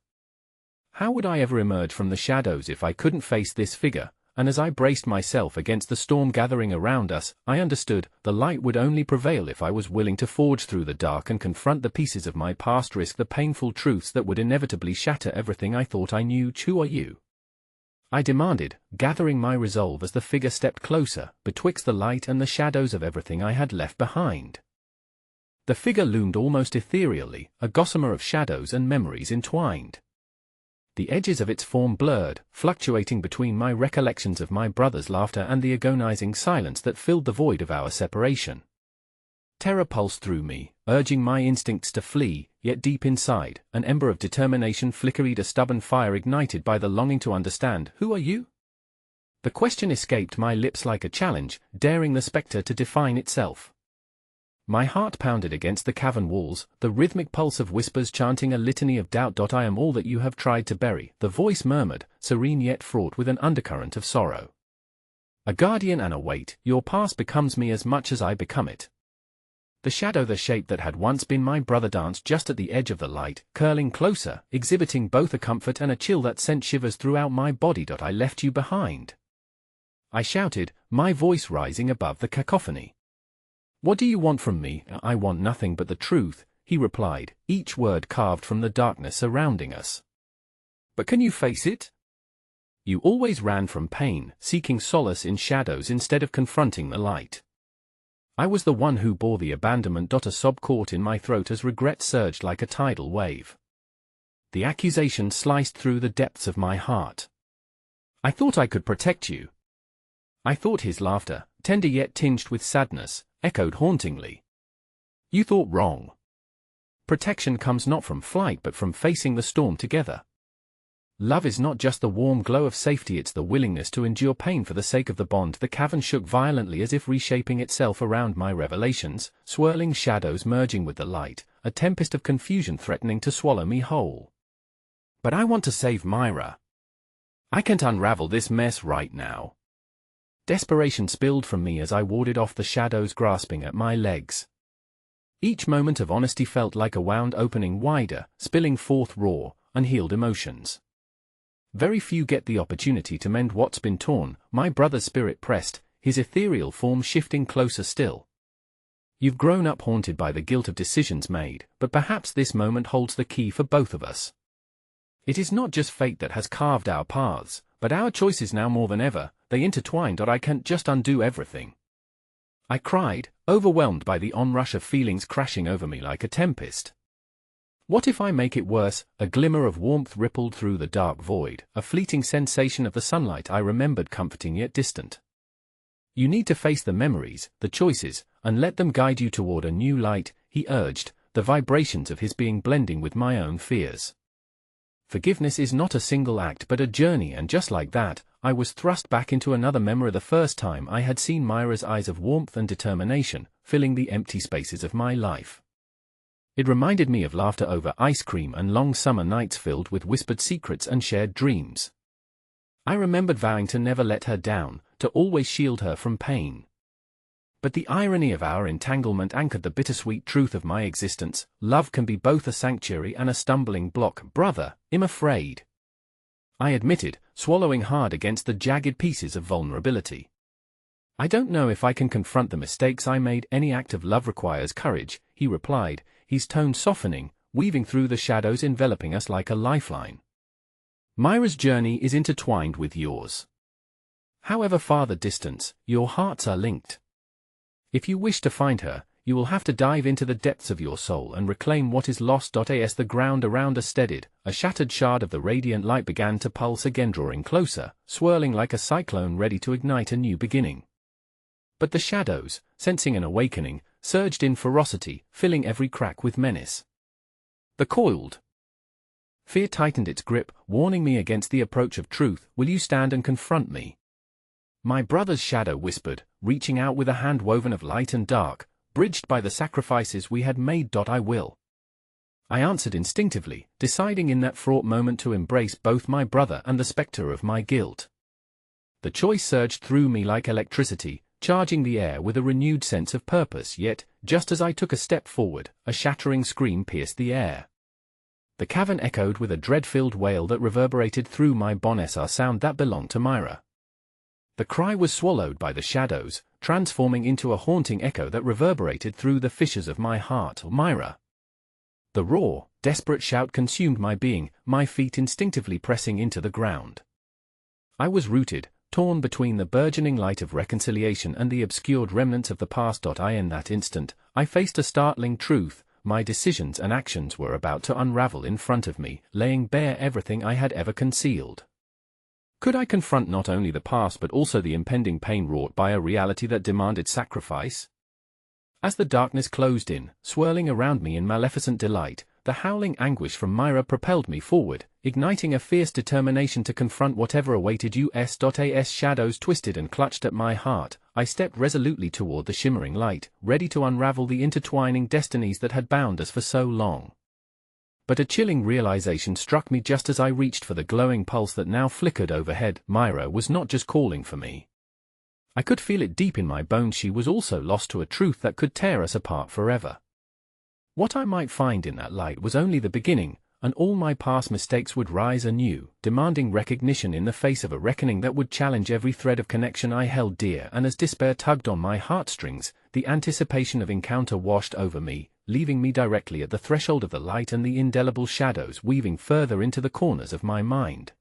How would I ever emerge from the shadows if I couldn't face this figure? And as I braced myself against the storm gathering around us, I understood the light would only prevail if I was willing to forge through the dark and confront the pieces of my past, risk the painful truths that would inevitably shatter everything I thought I knew. "Who are you?" I demanded, gathering my resolve as the figure stepped closer, betwixt the light and the shadows of everything I had left behind. The figure loomed almost ethereally, a gossamer of shadows and memories entwined. The edges of its form blurred, fluctuating between my recollections of my brother's laughter and the agonizing silence that filled the void of our separation. Terror pulsed through me, urging my instincts to flee, yet deep inside, an ember of determination flickered, a stubborn fire ignited by the longing to understand. "Who are you?" The question escaped my lips like a challenge, daring the spectre to define itself. My heart pounded against the cavern walls, the rhythmic pulse of whispers chanting a litany of doubt. "I am all that you have tried to bury," the voice murmured, serene yet fraught with an undercurrent of sorrow. "A guardian and a weight, your past becomes me as much as I become it." The shadow, the shape that had once been my brother, danced just at the edge of the light, curling closer, exhibiting both a comfort and a chill that sent shivers throughout my body. "I left you behind," I shouted, my voice rising above the cacophony. "What do you want from me?" "I want nothing but the truth," he replied, each word carved from the darkness surrounding us. "But can you face it? You always ran from pain, seeking solace in shadows instead of confronting the light." I was the one who bore the abandonment. A sob caught in my throat as regret surged like a tidal wave. The accusation sliced through the depths of my heart. "I thought I could protect you." I thought, his laughter, tender yet tinged with sadness, echoed hauntingly. "You thought wrong. Protection comes not from flight but from facing the storm together." Love is not just the warm glow of safety, it's the willingness to endure pain for the sake of the bond. The cavern shook violently as if reshaping itself around my revelations, swirling shadows merging with the light, a tempest of confusion threatening to swallow me whole. But I want to save Myra. I can't unravel this mess right now. Desperation spilled from me as I warded off the shadows grasping at my legs. Each moment of honesty felt like a wound opening wider, spilling forth raw, unhealed emotions. Very few get the opportunity to mend what's been torn. My brother's spirit pressed, his ethereal form shifting closer still. You've grown up haunted by the guilt of decisions made, but perhaps this moment holds the key for both of us. It is not just fate that has carved our paths, but our choices now more than ever, they intertwined. I can't just undo everything. I cried, overwhelmed by the onrush of feelings crashing over me like a tempest. What if I make it worse? A glimmer of warmth rippled through the dark void, a fleeting sensation of the sunlight I remembered, comforting yet distant. You need to face the memories, the choices, and let them guide you toward a new light, he urged, the vibrations of his being blending with my own fears. Forgiveness is not a single act but a journey, and just like that, I was thrust back into another memory. The first time I had seen Myra's eyes of warmth and determination, filling the empty spaces of my life. It reminded me of laughter over ice cream and long summer nights filled with whispered secrets and shared dreams. I remembered vowing to never let her down, to always shield her from pain. But the irony of our entanglement anchored the bittersweet truth of my existence. Love can be both a sanctuary and a stumbling block. Brother, I'm afraid, I admitted, swallowing hard against the jagged pieces of vulnerability. I don't know if I can confront the mistakes I made. Any act of love requires courage, he replied, his tone softening, weaving through the shadows enveloping us like a lifeline. Myra's journey is intertwined with yours. However far the distance, your hearts are linked. If you wish to find her, you will have to dive into the depths of your soul and reclaim what is lost. As the ground around us steadied, a shattered shard of the radiant light began to pulse again, drawing closer, swirling like a cyclone ready to ignite a new beginning. But the shadows, sensing an awakening, surged in ferocity, filling every crack with menace. The coiled fear tightened its grip, warning me against the approach of truth. Will you stand and confront me? My brother's shadow whispered, reaching out with a hand woven of light and dark, bridged by the sacrifices we had made. I will. I answered instinctively, deciding in that fraught moment to embrace both my brother and the specter of my guilt. The choice surged through me like electricity, charging the air with a renewed sense of purpose. Yet, just as I took a step forward, a shattering scream pierced the air. The cavern echoed with a dread-filled wail that reverberated through my bones, a sound that belonged to Myra. The cry was swallowed by the shadows, transforming into a haunting echo that reverberated through the fissures of my heart. Myra! The raw, desperate shout consumed my being, my feet instinctively pressing into the ground. I was rooted, torn between the burgeoning light of reconciliation and the obscured remnants of the past. In that instant, I faced a startling truth. My decisions and actions were about to unravel in front of me, laying bare everything I had ever concealed. Could I confront not only the past but also the impending pain wrought by a reality that demanded sacrifice? As the darkness closed in, swirling around me in maleficent delight, the howling anguish from Myra propelled me forward, igniting a fierce determination to confront whatever awaited us. As shadows twisted and clutched at my heart, I stepped resolutely toward the shimmering light, ready to unravel the intertwining destinies that had bound us for so long. But a chilling realization struck me just as I reached for the glowing pulse that now flickered overhead. Myra was not just calling for me. I could feel it deep in my bones. She was also lost to a truth that could tear us apart forever. What I might find in that light was only the beginning, and all my past mistakes would rise anew, demanding recognition in the face of a reckoning that would challenge every thread of connection I held dear. And as despair tugged on my heartstrings, the anticipation of encounter washed over me, leaving me directly at the threshold of the light and the indelible shadows weaving further into the corners of my mind.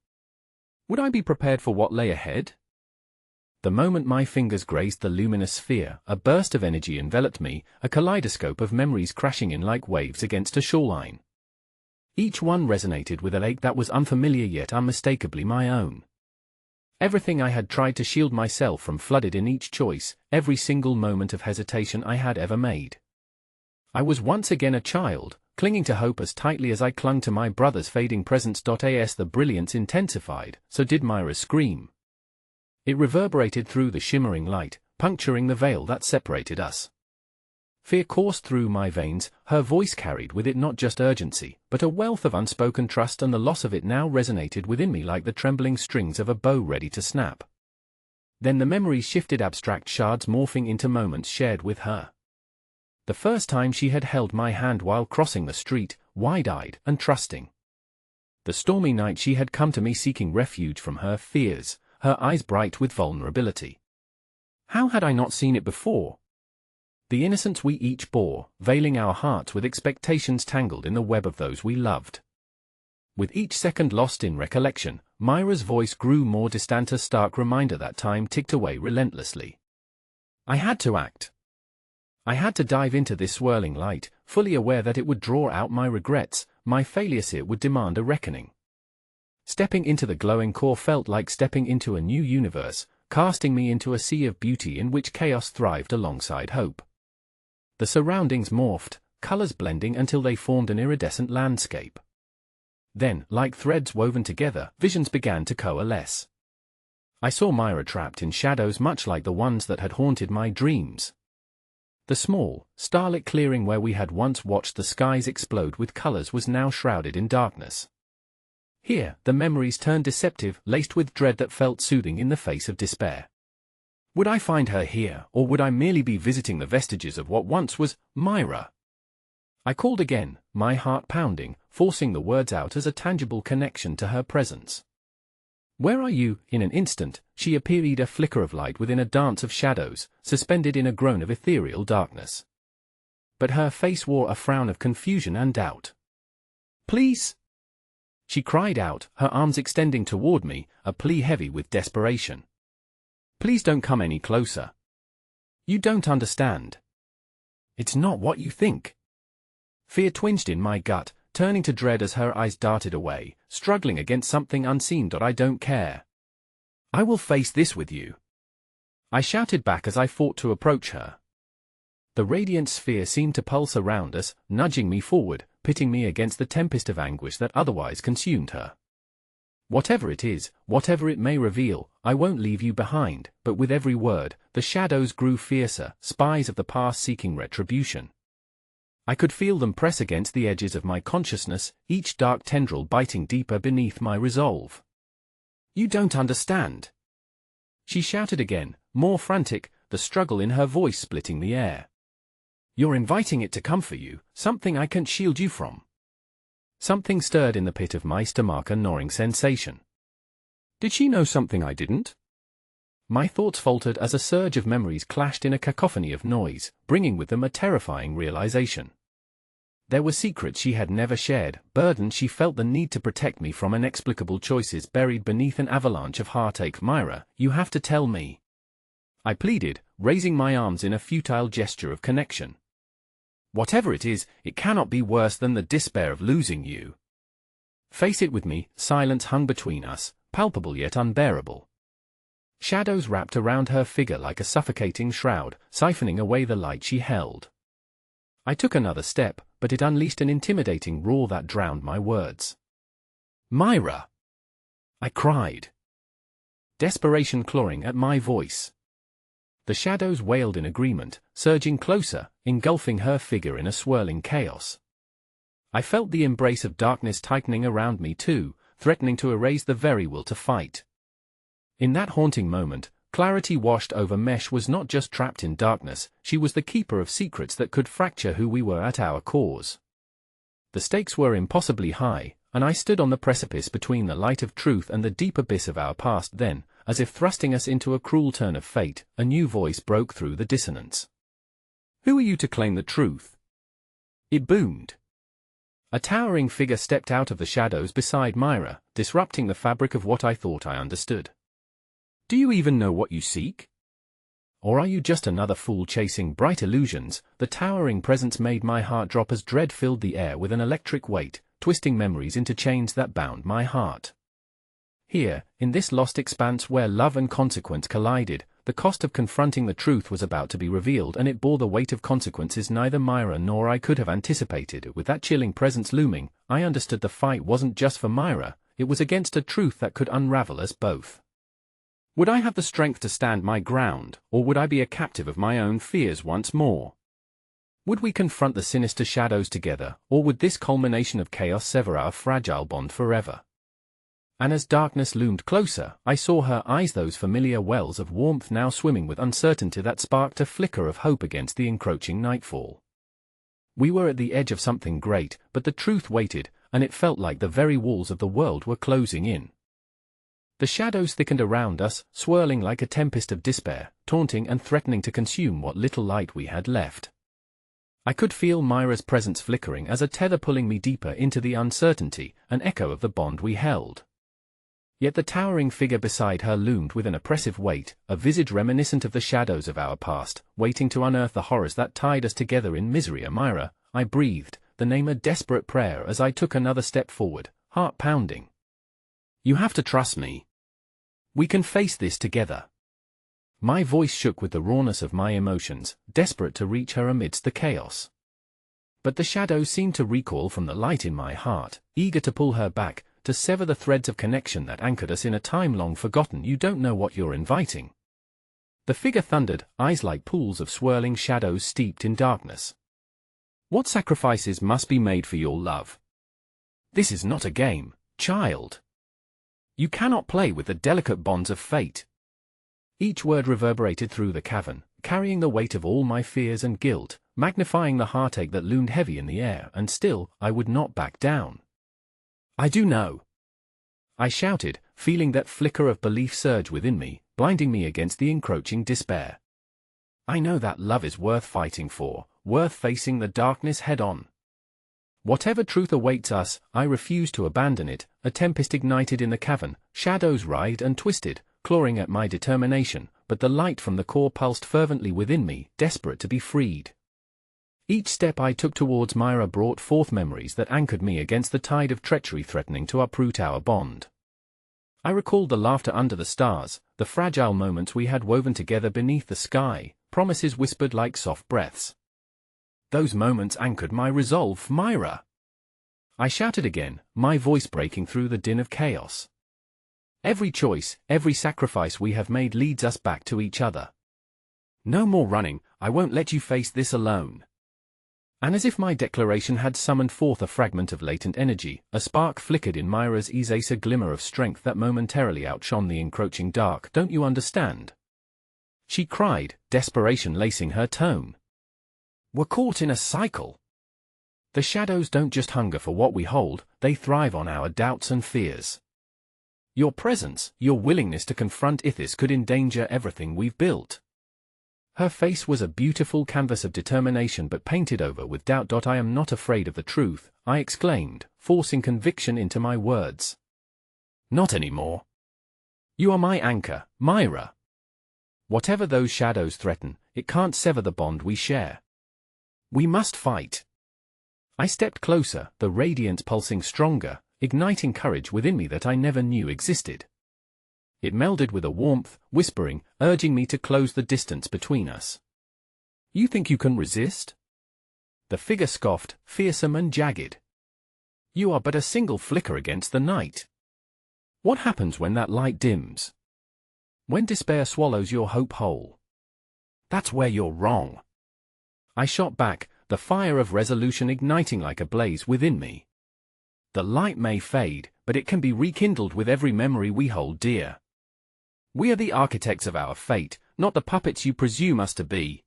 Would I be prepared for what lay ahead? The moment my fingers grazed the luminous sphere, a burst of energy enveloped me, a kaleidoscope of memories crashing in like waves against a shoreline. Each one resonated with a ache that was unfamiliar yet unmistakably my own. Everything I had tried to shield myself from flooded in each choice, every single moment of hesitation I had ever made. I was once again a child, clinging to hope as tightly as I clung to my brother's fading presence. As the brilliance intensified, so did Myra's scream. It reverberated through the shimmering light, puncturing the veil that separated us. Fear coursed through my veins, her voice carried with it not just urgency, but a wealth of unspoken trust, and the loss of it now resonated within me like the trembling strings of a bow ready to snap. Then the memories shifted, abstract shards morphing into moments shared with her. The first time she had held my hand while crossing the street, wide-eyed and trusting. The stormy night she had come to me seeking refuge from her fears, her eyes bright with vulnerability. How had I not seen it before? The innocence we each bore, veiling our hearts with expectations tangled in the web of those we loved. With each second lost in recollection, Myra's voice grew more distant, a stark reminder that time ticked away relentlessly. I had to act. I had to dive into this swirling light, fully aware that it would draw out my regrets, my failures. It would demand a reckoning. Stepping into the glowing core felt like stepping into a new universe, casting me into a sea of beauty in which chaos thrived alongside hope. The surroundings morphed, colors blending until they formed an iridescent landscape. Then, like threads woven together, visions began to coalesce. I saw Myra trapped in shadows much like the ones that had haunted my dreams. The small, starlit clearing where we had once watched the skies explode with colors was now shrouded in darkness. Here, the memories turned deceptive, laced with dread that felt soothing in the face of despair. Would I find her here, or would I merely be visiting the vestiges of what once was Myra? I called again, my heart pounding, forcing the words out as a tangible connection to her presence. Where are you? In an instant, she appeared, a flicker of light within a dance of shadows, suspended in a groan of ethereal darkness. But her face wore a frown of confusion and doubt. Please? She cried out, her arms extending toward me, a plea heavy with desperation. Please don't come any closer. You don't understand. It's not what you think. Fear twinged in my gut, turning to dread as her eyes darted away, struggling against something unseen. I don't care. I will face this with you. I shouted back as I fought to approach her. The radiant sphere seemed to pulse around us, nudging me forward, pitting me against the tempest of anguish that otherwise consumed her. Whatever it is, whatever it may reveal, I won't leave you behind. But with every word, the shadows grew fiercer, spies of the past seeking retribution. I could feel them press against the edges of my consciousness, each dark tendril biting deeper beneath my resolve. You don't understand. She shouted again, more frantic, the struggle in her voice splitting the air. You're inviting it to come for you, something I can't shield you from. Something stirred in the pit of my stomach, a gnawing sensation. Did she know something I didn't? My thoughts faltered as a surge of memories clashed in a cacophony of noise, bringing with them a terrifying realization. There were secrets she had never shared, burdens she felt the need to protect me from, inexplicable choices buried beneath an avalanche of heartache. Myra, you have to tell me. I pleaded, raising my arms in a futile gesture of connection. Whatever it is, it cannot be worse than the despair of losing you. Face it with me. Silence hung between us, palpable yet unbearable. Shadows wrapped around her figure like a suffocating shroud, siphoning away the light she held. I took another step, but it unleashed an intimidating roar that drowned my words. Myra! I cried. Desperation clawing at my voice. The shadows wailed in agreement, surging closer, engulfing her figure in a swirling chaos. I felt the embrace of darkness tightening around me too, threatening to erase the very will to fight. In that haunting moment, clarity washed over. Mesh was not just trapped in darkness, she was the keeper of secrets that could fracture who we were at our cores. The stakes were impossibly high, and I stood on the precipice between the light of truth and the deep abyss of our past. Then, as if thrusting us into a cruel turn of fate, a new voice broke through the dissonance. Who are you to claim the truth? It boomed. A towering figure stepped out of the shadows beside Myra, disrupting the fabric of what I thought I understood. Do you even know what you seek? Or are you just another fool chasing bright illusions? The towering presence made my heart drop as dread filled the air with an electric weight, twisting memories into chains that bound my heart. Here, in this lost expanse where love and consequence collided, the cost of confronting the truth was about to be revealed, and it bore the weight of consequences neither Myra nor I could have anticipated. With that chilling presence looming, I understood the fight wasn't just for Myra, it was against a truth that could unravel us both. Would I have the strength to stand my ground, or would I be a captive of my own fears once more? Would we confront the sinister shadows together, or would this culmination of chaos sever our fragile bond forever? And as darkness loomed closer, I saw her eyes, those familiar wells of warmth now swimming with uncertainty that sparked a flicker of hope against the encroaching nightfall. We were at the edge of something great, but the truth waited, and it felt like the very walls of the world were closing in. The shadows thickened around us, swirling like a tempest of despair, taunting and threatening to consume what little light we had left. I could feel Myra's presence flickering as a tether pulling me deeper into the uncertainty, an echo of the bond we held. Yet the towering figure beside her loomed with an oppressive weight, a visage reminiscent of the shadows of our past, waiting to unearth the horrors that tied us together in misery. Myra, I breathed, the name a desperate prayer as I took another step forward, heart pounding. You have to trust me. We can face this together. My voice shook with the rawness of my emotions, desperate to reach her amidst the chaos. But the shadows seemed to recoil from the light in my heart, eager to pull her back, to sever the threads of connection that anchored us in a time long forgotten. You don't know what you're inviting. The figure thundered, eyes like pools of swirling shadows steeped in darkness. What sacrifices must be made for your love? This is not a game, child. You cannot play with the delicate bonds of fate. Each word reverberated through the cavern, carrying the weight of all my fears and guilt, magnifying the heartache that loomed heavy in the air, and still, I would not back down. I do know. I shouted, feeling that flicker of belief surge within me, blinding me against the encroaching despair. I know that love is worth fighting for, worth facing the darkness head-on. Whatever truth awaits us, I refuse to abandon it. A tempest ignited in the cavern, shadows writhed and twisted, clawing at my determination, but the light from the core pulsed fervently within me, desperate to be freed. Each step I took towards Myra brought forth memories that anchored me against the tide of treachery threatening to uproot our bond. I recalled the laughter under the stars, the fragile moments we had woven together beneath the sky, promises whispered like soft breaths. Those moments anchored my resolve, Myra. I shouted again, my voice breaking through the din of chaos. Every choice, every sacrifice we have made leads us back to each other. No more running, I won't let you face this alone. And as if my declaration had summoned forth a fragment of latent energy, a spark flickered in Myra's eyes, a glimmer of strength that momentarily outshone the encroaching dark. Don't you understand? She cried, desperation lacing her tone. We're caught in a cycle. The shadows don't just hunger for what we hold, they thrive on our doubts and fears. Your presence, your willingness to confront this could endanger everything we've built. Her face was a beautiful canvas of determination but painted over with doubt. I am not afraid of the truth, I exclaimed, forcing conviction into my words. Not anymore. You are my anchor, Myra. Whatever those shadows threaten, it can't sever the bond we share. We must fight. I stepped closer, the radiance pulsing stronger, igniting courage within me that I never knew existed. It melded with a warmth, whispering, urging me to close the distance between us. You think you can resist? The figure scoffed, fearsome and jagged. You are but a single flicker against the night. What happens when that light dims? When despair swallows your hope whole? That's where you're wrong. I shot back, the fire of resolution igniting like a blaze within me. The light may fade, but it can be rekindled with every memory we hold dear. We are the architects of our fate, not the puppets you presume us to be.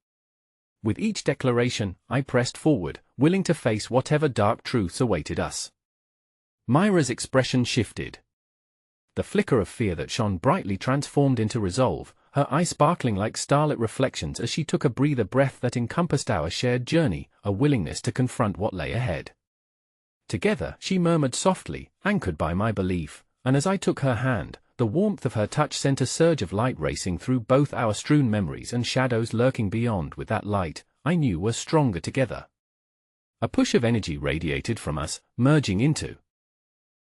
With each declaration, I pressed forward, willing to face whatever dark truths awaited us. Myra's expression shifted. The flicker of fear that shone brightly transformed into resolve, her eyes sparkling like starlit reflections as she took a breath that encompassed our shared journey, a willingness to confront what lay ahead. Together, she murmured softly, anchored by my belief, and as I took her hand, the warmth of her touch sent a surge of light racing through both our strewn memories and shadows lurking beyond. With that light, I knew we're stronger together. A push of energy radiated from us, merging into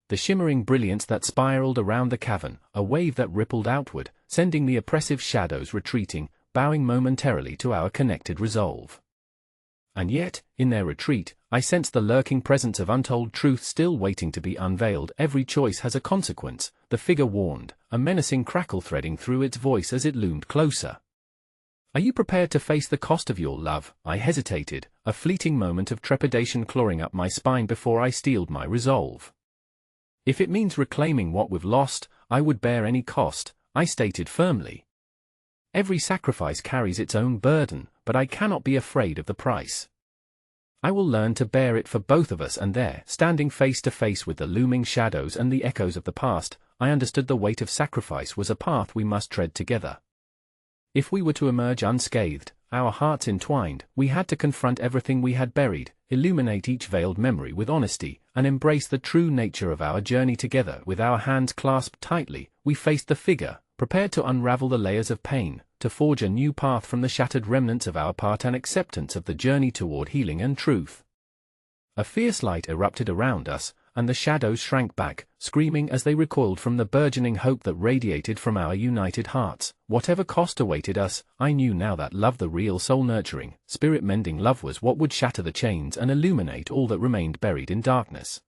the shimmering brilliance that spiraled around the cavern, a wave that rippled outward, sending the oppressive shadows retreating, bowing momentarily to our connected resolve. And yet, in their retreat, I sensed the lurking presence of untold truth still waiting to be unveiled. Every choice has a consequence, the figure warned, a menacing crackle threading through its voice as it loomed closer. Are you prepared to face the cost of your love? I hesitated, a fleeting moment of trepidation clawing up my spine before I steeled my resolve. If it means reclaiming what we've lost, I would bear any cost, I stated firmly. Every sacrifice carries its own burden, but I cannot be afraid of the price. I will learn to bear it for both of us. And there, standing face to face with the looming shadows and the echoes of the past, I understood the weight of sacrifice was a path we must tread together. If we were to emerge unscathed, our hearts entwined, we had to confront everything we had buried, illuminate each veiled memory with honesty, and embrace the true nature of our journey together. With our hands clasped tightly, we faced the figure, prepared to unravel the layers of pain, to forge a new path from the shattered remnants of our part and acceptance of the journey toward healing and truth. A fierce light erupted around us, and the shadows shrank back, screaming as they recoiled from the burgeoning hope that radiated from our united hearts. Whatever cost awaited us, I knew now that love, the real soul-nurturing, spirit-mending love, was what would shatter the chains and illuminate all that remained buried in darkness.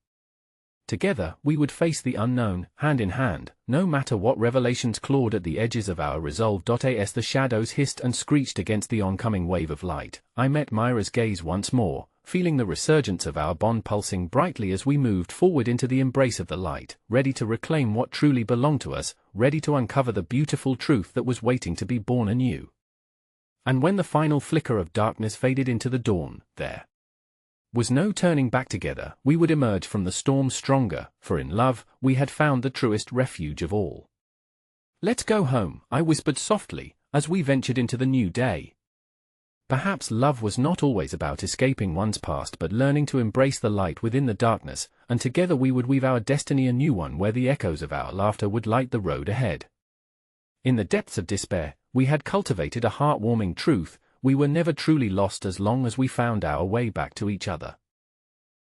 Together, we would face the unknown, hand in hand, no matter what revelations clawed at the edges of our resolve. As the shadows hissed and screeched against the oncoming wave of light, I met Myra's gaze once more, feeling the resurgence of our bond pulsing brightly as we moved forward into the embrace of the light, ready to reclaim what truly belonged to us, ready to uncover the beautiful truth that was waiting to be born anew. And when the final flicker of darkness faded into the dawn, there was no turning back. Together, we would emerge from the storm stronger, for in love, we had found the truest refuge of all. "Let's go home," I whispered softly, as we ventured into the new day. Perhaps love was not always about escaping one's past, but learning to embrace the light within the darkness, and together we would weave our destiny, a new one where the echoes of our laughter would light the road ahead. In the depths of despair, we had cultivated a heartwarming truth: we were never truly lost as long as we found our way back to each other.